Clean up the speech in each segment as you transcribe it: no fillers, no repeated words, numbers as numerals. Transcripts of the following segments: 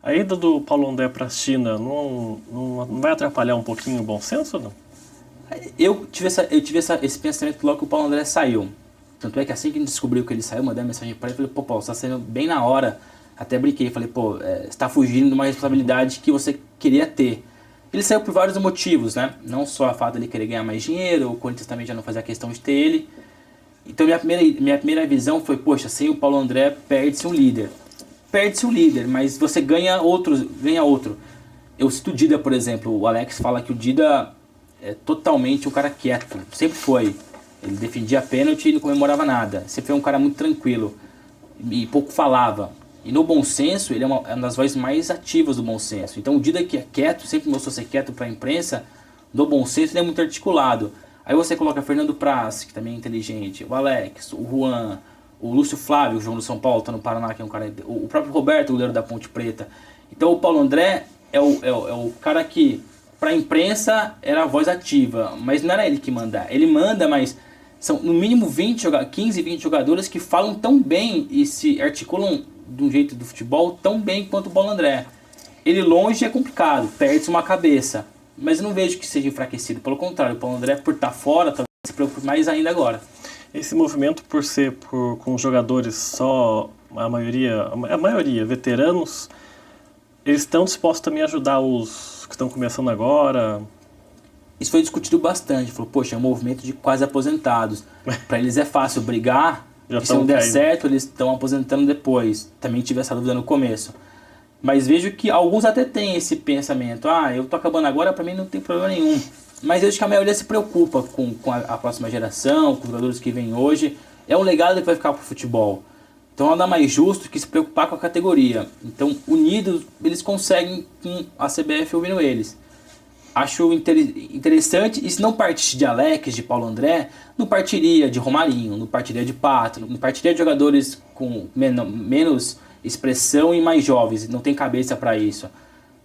A ida do Paulo André para a China não vai atrapalhar um pouquinho o bom senso ou não? Esse pensamento logo que o Paulo André saiu. Tanto é que assim que a gente descobriu que ele saiu, eu mandei uma mensagem para ele e falei, pô, Paulo, você tá saindo bem na hora. Até brinquei, falei, pô, você tá fugindo de uma responsabilidade que você queria ter. Ele saiu por vários motivos, né? Não só a fato de ele querer ganhar mais dinheiro, o Corinthians também já não fazia questão de ter ele. Então minha primeira visão foi, poxa, sem o Paulo André perde-se um líder. Perde-se um líder, mas você ganha outro. Eu cito o Dida, por exemplo. O Alex fala que o Dida é totalmente um cara quieto. Sempre foi. Ele defendia pênalti e não comemorava nada. Sempre foi um cara muito tranquilo. E pouco falava. E no bom senso, ele é uma das vozes mais ativas do bom senso. Então o Dida, que é quieto, sempre mostrou ser quieto para a imprensa, no bom senso ele é muito articulado. Aí você coloca Fernando Praz, que também é inteligente, o Alex, o Juan, o Lúcio Flávio, o João do São Paulo, tá no Paraná, que é um cara... O próprio Roberto, o goleiro da Ponte Preta. Então o Paulo André é o cara que, para a imprensa, era a voz ativa. Mas não era ele que manda. Ele manda, mas são no mínimo 15, 20 jogadores que falam tão bem e se articulam de um jeito do futebol tão bem quanto o Paulo André. Ele longe é complicado, perde-se uma cabeça. Mas eu não vejo que seja enfraquecido. Pelo contrário, o Paulo André, por estar fora, talvez se preocupe mais ainda agora. Esse movimento, por ser com jogadores só, a maioria veteranos, eles estão dispostos também a ajudar os que estão começando agora? Isso foi discutido bastante. Falou, poxa, é um movimento de quase aposentados. Para eles é fácil brigar, e se não der certo, eles estão aposentando depois. Também tive essa dúvida no começo. Mas vejo que alguns até têm esse pensamento. Ah, eu tô acabando agora, para mim não tem problema nenhum. Mas eu acho que a maioria se preocupa com a próxima geração, com os jogadores que vêm hoje. É um legado que vai ficar pro futebol. Então nada mais justo que se preocupar com a categoria. Então, unidos, eles conseguem com a CBF ouvindo eles. Acho interessante, e se não partisse de Alex, de Paulo André, não partiria de Romarinho, não partiria de Pato, não partiria de jogadores com menos expressão e mais jovens, não tem cabeça para isso.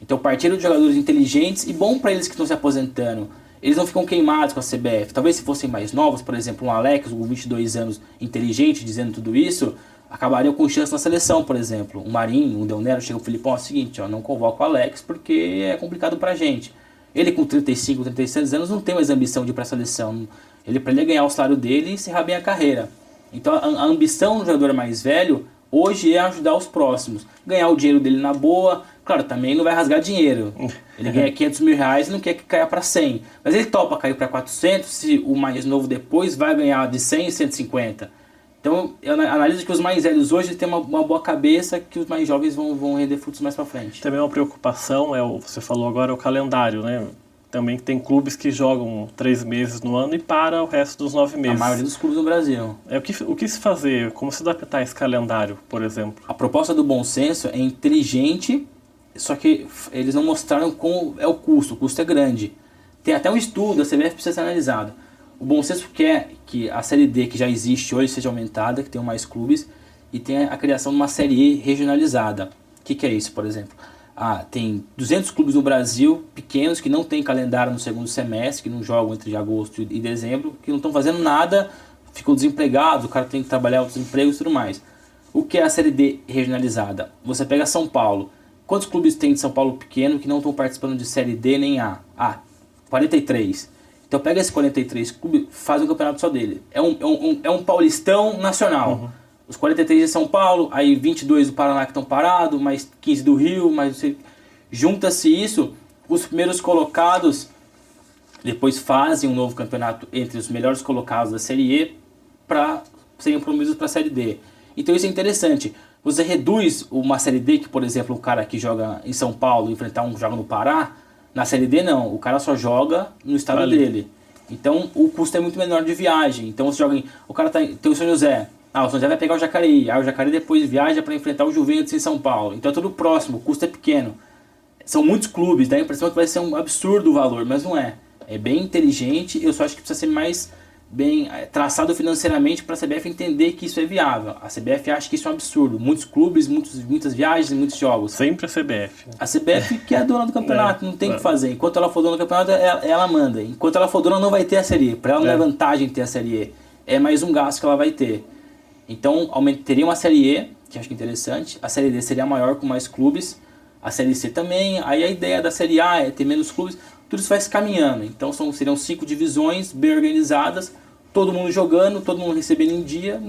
Então partiram de jogadores inteligentes e bom para eles que estão se aposentando. Eles não ficam queimados com a CBF. Talvez se fossem mais novos, por exemplo, um Alex com 22 anos, inteligente, dizendo tudo isso, acabariam com chance na seleção, por exemplo. Um Marinho, um Del Nero, chega o Filipão, é o seguinte, ó, não convoca o Alex porque é complicado pra gente. Ele com 35, 36 anos não tem mais ambição de ir pra seleção. Pra ele ganhar o salário dele e encerrar bem a carreira. Então a ambição do jogador mais velho hoje é ajudar os próximos. Ganhar o dinheiro dele na boa. Claro, também não vai rasgar dinheiro. Ele ganha 500 mil reais e não quer que caia para 100. Mas ele topa cair para 400 se o mais novo depois vai ganhar de 100 e 150. Então eu analiso que os mais velhos hoje têm uma boa cabeça, que os mais jovens vão render frutos mais para frente. Também uma preocupação, você falou agora, é o calendário, né? Também tem clubes que jogam 3 meses no ano e para o resto dos 9 meses. A maioria dos clubes no Brasil. O que se fazer? Como se adaptar a esse calendário, por exemplo? A proposta do bom senso é inteligente, só que eles não mostraram como é o custo é grande. Tem até um estudo, a CBF precisa ser analisado. O bom senso quer que a Série D, que já existe hoje, seja aumentada, que tenham mais clubes, e tenha a criação de uma Série E regionalizada. O que é isso, por exemplo? Tem 200 clubes no Brasil, pequenos, que não têm calendário no segundo semestre, que não jogam entre agosto e dezembro, que não estão fazendo nada, ficam desempregados, o cara tem que trabalhar outros empregos e tudo mais. O que é a Série D regionalizada? Você pega São Paulo. Quantos clubes tem de São Paulo pequeno que não estão participando de Série D nem A? 43. Então pega esse 43 clubes, faz um campeonato só dele. É um paulistão nacional. Uhum. Os 43 de São Paulo, aí 22 do Paraná que estão parados, mais 15 do Rio, mais junta-se isso, os primeiros colocados depois fazem um novo campeonato entre os melhores colocados da Série E para serem promovidos para a Série D. Então isso é interessante. Você reduz uma Série D, que por exemplo um cara que joga em São Paulo enfrentar um que joga no Pará, na Série D não, o cara só joga no estado dele. Então o custo é muito menor de viagem. Então você joga o cara tem o São José. O São José vai pegar o Jacareí. Aí o Jacareí depois viaja para enfrentar o Juventus em São Paulo. Então é tudo próximo, o custo é pequeno. São muitos clubes, dá a impressão que vai ser um absurdo o valor, mas não é. É bem inteligente, eu só acho que precisa ser mais bem traçado financeiramente para a CBF entender que isso é viável. A CBF acha que isso é um absurdo. Muitos clubes, muitas viagens, muitos jogos. Sempre a CBF. A CBF que é a dona do campeonato, não tem o que fazer. Enquanto ela for dona do campeonato, ela manda. Enquanto ela for dona, não vai ter a Série E. Para ela não é vantagem ter a Série E. É mais um gasto que ela vai ter. Então, teria uma Série E, que acho que é interessante. A Série D seria maior com mais clubes. a Série C também, aí a ideia da Série A é ter menos clubes, tudo isso vai se caminhando. Então seriam 5 divisões bem organizadas, todo mundo jogando, todo mundo recebendo em dia.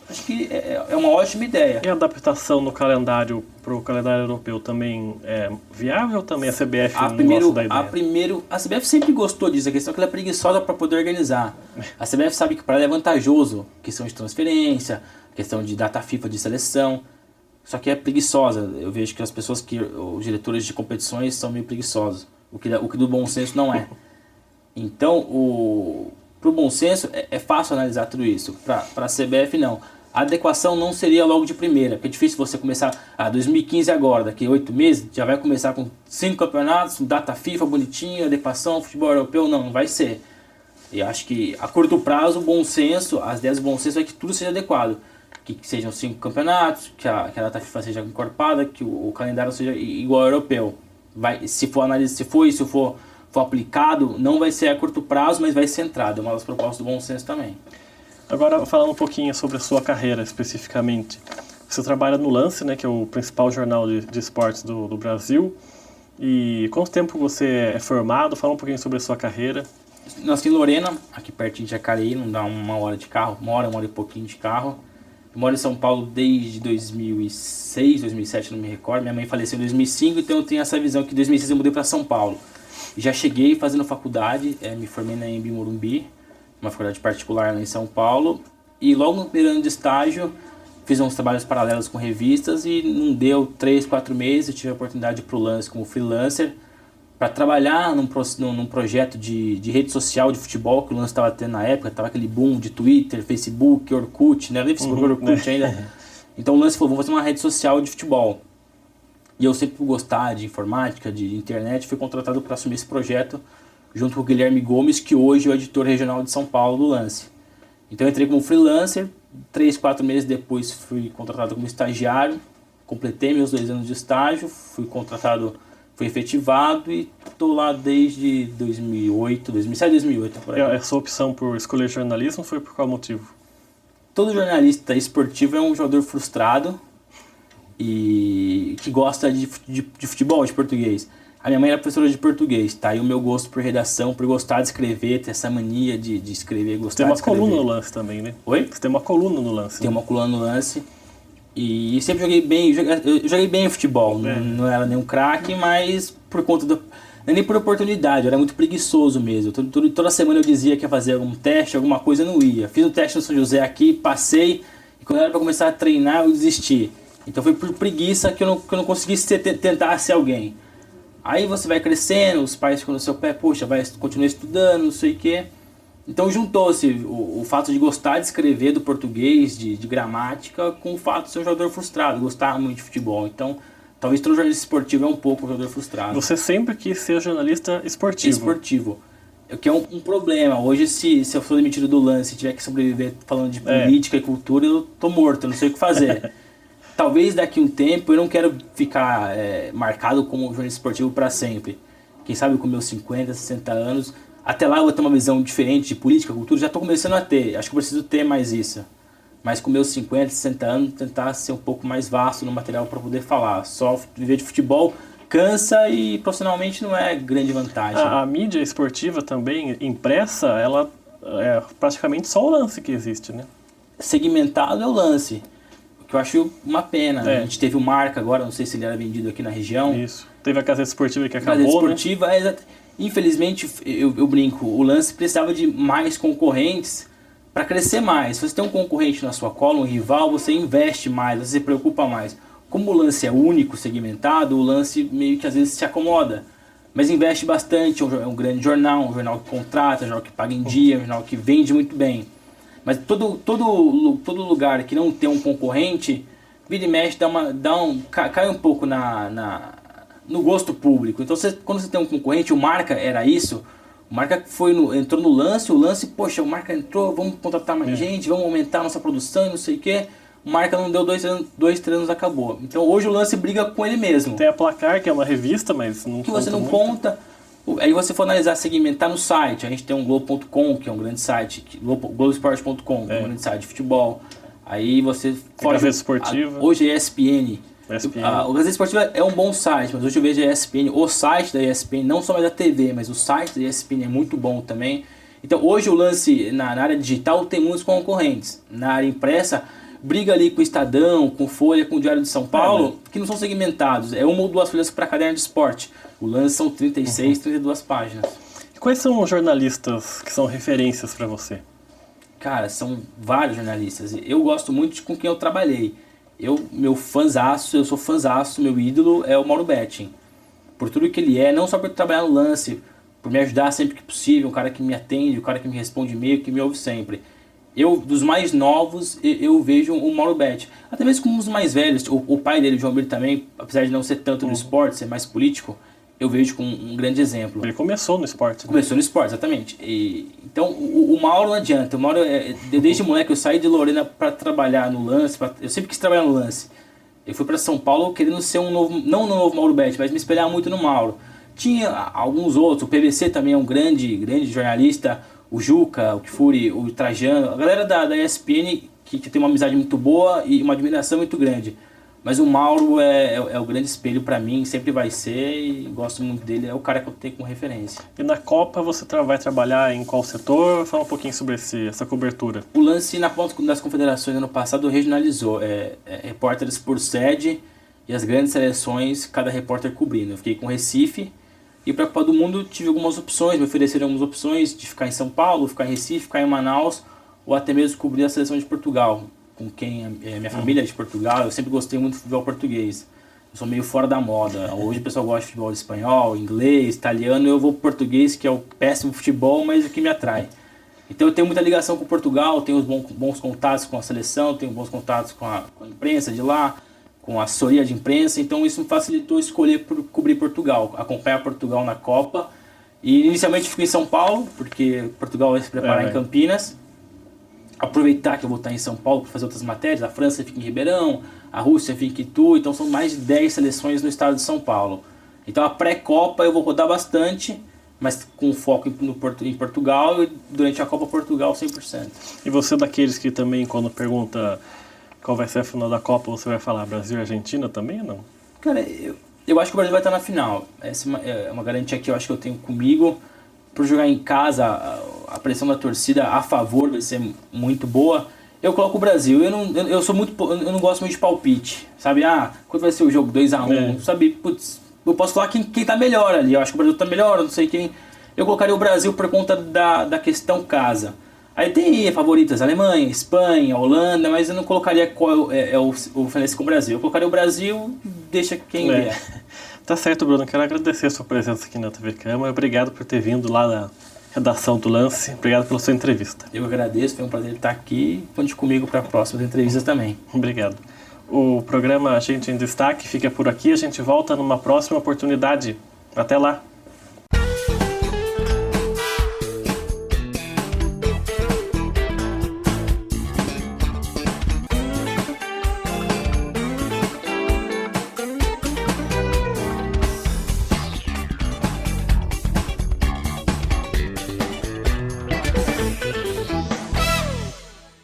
Acho que é uma ótima ideia. E a adaptação no calendário para o calendário europeu também é viável? Também a CBF não gosta da ideia? A CBF sempre gostou disso, a questão é que ela é preguiçosa para poder organizar. A CBF sabe que para ela é vantajoso, questão de transferência, questão de data FIFA de seleção, só que é preguiçosa. Eu vejo que os diretores de competições são meio preguiçosos, o que do bom senso não é. Então, pro bom senso, é fácil analisar tudo isso. Para a CBF, não. A adequação não seria logo de primeira, porque é difícil você começar 2015 agora, daqui a 8 meses, já vai começar com 5 campeonatos, data FIFA bonitinho, adequação, futebol europeu, não vai ser. E acho que a curto prazo, o bom senso, as ideias do bom senso é que tudo seja adequado, que sejam 5 campeonatos, que a data FIFA seja encorpada, que o calendário seja igual ao europeu. Se for aplicado, não vai ser a curto prazo, mas vai ser entrada, é uma das propostas do bom senso também. Agora, falando um pouquinho sobre a sua carreira especificamente. Você trabalha no Lance, né, que é o principal jornal de esportes do Brasil. E quanto tempo você é formado? Fala um pouquinho sobre a sua carreira. Nasci em Lorena, aqui pertinho de Jacareí, não dá uma hora de carro, uma hora e pouquinho de carro. Eu moro em São Paulo desde 2006, 2007, não me recordo. Minha mãe faleceu em 2005, então eu tenho essa visão que em 2006 eu mudei para São Paulo. Já cheguei fazendo faculdade, me formei na Anhembi Morumbi, uma faculdade particular lá em São Paulo, e logo no primeiro ano de estágio fiz uns trabalhos paralelos com revistas e não deu 3, 4 meses, eu tive a oportunidade para o Lance como freelancer para trabalhar num projeto de rede social de futebol que o Lance estava tendo na época, estava aquele boom de Twitter, Facebook, Orkut, né? Nem Facebook, Orkut ainda. Então o Lance falou, vamos fazer uma rede social de futebol. E eu sempre por gostar de informática, de internet, fui contratado para assumir esse projeto junto com o Guilherme Gomes, que hoje é o editor regional de São Paulo do Lance. Então eu entrei como freelancer, 3, 4 meses depois fui contratado como estagiário, completei meus 2 anos de estágio, fui efetivado e estou lá desde 2007, 2008. Por aí. A sua opção por escolher jornalismo foi por qual motivo? Todo jornalista esportivo é um jogador frustrado e que gosta de futebol, de português. A minha mãe era professora de português, tá? E o meu gosto por redação, por gostar de escrever, ter essa mania de escrever, gostar de escrever. Tem uma coluna no Lance também, né? Oi? Você tem uma coluna no Lance. Tem uma coluna no Lance. E sempre joguei bem, eu joguei bem em futebol. Não era nenhum craque, mas por conta do... Nem por oportunidade, eu era muito preguiçoso mesmo. Toda semana eu dizia que ia fazer algum teste, alguma coisa, eu não ia. Fiz um teste no São José aqui, passei, e quando era para começar a treinar, eu desisti. Então foi por preguiça que eu não consegui tentar ser alguém. Aí você vai crescendo, os pais ficam no seu pé, poxa, continua estudando, não sei o quê. Então juntou-se o fato de gostar de escrever do português, de gramática, com o fato de ser um jogador frustrado, gostar muito de futebol. Então, talvez todo jornalista esportivo é um pouco um jogador frustrado. Você sempre quis ser jornalista esportivo. Esportivo. O que é um problema. Hoje, se eu for demitido do Lance e tiver que sobreviver falando de política e cultura, eu tô morto, eu não sei o que fazer. Talvez daqui a um tempo eu não quero ficar marcado como jornalista esportivo para sempre. Quem sabe com meus 50, 60 anos, até lá eu vou ter uma visão diferente de política, cultura, já estou começando a ter. Acho que eu preciso ter mais isso. Mas com meus 50, 60 anos, tentar ser um pouco mais vasto no material para poder falar. Só viver de futebol cansa e profissionalmente não é grande vantagem. A mídia esportiva também, impressa, ela é praticamente só o Lance que existe, né? Segmentado é o Lance. Que eu acho uma pena. A gente teve o Marca agora, não sei se ele era vendido aqui na região. Isso. Teve a Gazeta Esportiva que acabou, Gazeta Esportiva, né? Infelizmente, eu brinco, o Lance precisava de mais concorrentes para crescer mais. Se você tem um concorrente na sua cola, um rival, você investe mais, você se preocupa mais. Como o Lance é único, segmentado, o Lance meio que às vezes se acomoda. Mas investe bastante, é um grande jornal, um jornal que contrata, um jornal que paga em dia, um jornal que vende muito bem. Mas todo lugar que não tem um concorrente, vira e mexe, cai um pouco no gosto público. Então, quando você tem um concorrente, o Marca era isso. O Marca entrou no Lance, o Lance, poxa, o Marca entrou, vamos contratar mais gente, vamos aumentar a nossa produção, não sei o quê. O Marca não deu 2, 3 anos, acabou. Então, hoje o Lance briga com ele mesmo. Tem a Placar, que é uma revista, mas não que você não conta. Aí você for analisar, segmentar no site, a gente tem um Globo.com, que é um grande site, Globoesporte.com, que é um grande site de futebol. Aí você... Gazeta Esportiva. Hoje a ESPN ESPN. O Gazeta Esportiva é um bom site, mas hoje eu vejo a ESPN, o site da ESPN, não só mais da TV, mas o site da ESPN é muito bom também. Então hoje o lance na área digital tem muitos concorrentes. Na área impressa, briga ali com o Estadão, com Folha, com o Diário de São Paulo, que não são segmentados. É uma ou duas folhas para caderno de esporte. O lance são 36, 32 páginas. E quais são os jornalistas que são referências para você? Cara, são vários jornalistas. Eu gosto muito de com quem eu trabalhei. Eu sou fãzaço, meu ídolo é o Mauro Betting. Por tudo que ele é, não só por trabalhar no lance, por me ajudar sempre que possível, um cara que me atende, um cara que me responde e-mail, que me ouve sempre. Dos mais novos, eu vejo o Mauro Betting. Até mesmo como os mais velhos, o pai dele, o João Mir também, apesar de não ser tanto no esporte, ser mais político, eu vejo como um grande exemplo. Ele começou no esporte. Né? Começou no esporte, exatamente. Então, o Mauro não adianta. O Mauro, desde moleque, eu saí de Lorena para trabalhar no lance. Eu sempre quis trabalhar no lance. Eu fui para São Paulo querendo ser não um novo Mauro Betting, mas me espelhar muito no Mauro. Tinha alguns outros. O PVC também é um grande jornalista. O Juca, o Kfouri, o Trajano. A galera da ESPN que tem uma amizade muito boa e uma admiração muito grande. Mas o Mauro é o grande espelho para mim, sempre vai ser, e gosto muito dele, é o cara que eu tenho como referência. E na Copa você vai trabalhar em qual setor? Fala um pouquinho sobre essa cobertura. O lance na Copa das Confederações ano passado regionalizou, repórteres por sede e as grandes seleções, cada repórter cobrindo. Eu fiquei com Recife e para a Copa do Mundo tive algumas opções, me ofereceram algumas opções de ficar em São Paulo, ficar em Recife, ficar em Manaus ou até mesmo cobrir a seleção de Portugal. Com quem minha família é de Portugal, eu sempre gostei muito de futebol português. Eu sou meio fora da moda. Hoje o pessoal gosta de futebol espanhol, inglês, italiano, eu vou pro português, que é o péssimo futebol, mas o que me atrai. Então eu tenho muita ligação com Portugal, tenho bons contatos com a seleção, tenho bons contatos com a imprensa de lá, com a assessoria de imprensa, então isso me facilitou escolher cobrir Portugal, acompanhar Portugal na Copa. E inicialmente fico em São Paulo, porque Portugal vai se preparar em Campinas. Aproveitar que eu vou estar em São Paulo para fazer outras matérias. A França fica em Ribeirão, a Rússia fica em Itu, então são mais de 10 seleções no estado de São Paulo. Então a pré-Copa eu vou rodar bastante, mas com foco em Portugal, e durante a Copa Portugal 100%. E você daqueles que também, quando pergunta qual vai ser a final da Copa, você vai falar Brasil e Argentina também ou não? Cara, eu acho que o Brasil vai estar na final. Essa é uma garantia que eu acho que eu tenho comigo. Por jogar em casa, a pressão da torcida a favor vai ser muito boa. Eu coloco o Brasil. Eu não gosto muito de palpite, sabe? Quanto vai ser o jogo? 2-1, sabe? Putz, eu posso falar quem tá melhor ali. Eu acho que o Brasil tá melhor, eu não sei quem. Eu colocaria o Brasil por conta da questão casa. Aí tem favoritas, Alemanha, Espanha, Holanda, mas eu não colocaria qual é o finalista com o Brasil. Eu colocaria o Brasil, deixa quem vier. Tá certo, Bruno. Quero agradecer a sua presença aqui na TV Câmara. Obrigado por ter vindo lá na redação do Lance. Obrigado pela sua entrevista. Eu agradeço, foi um prazer estar aqui. Conte comigo para próximas entrevistas também. Obrigado. O programa Gente em Destaque fica por aqui. A gente volta numa próxima oportunidade. Até lá.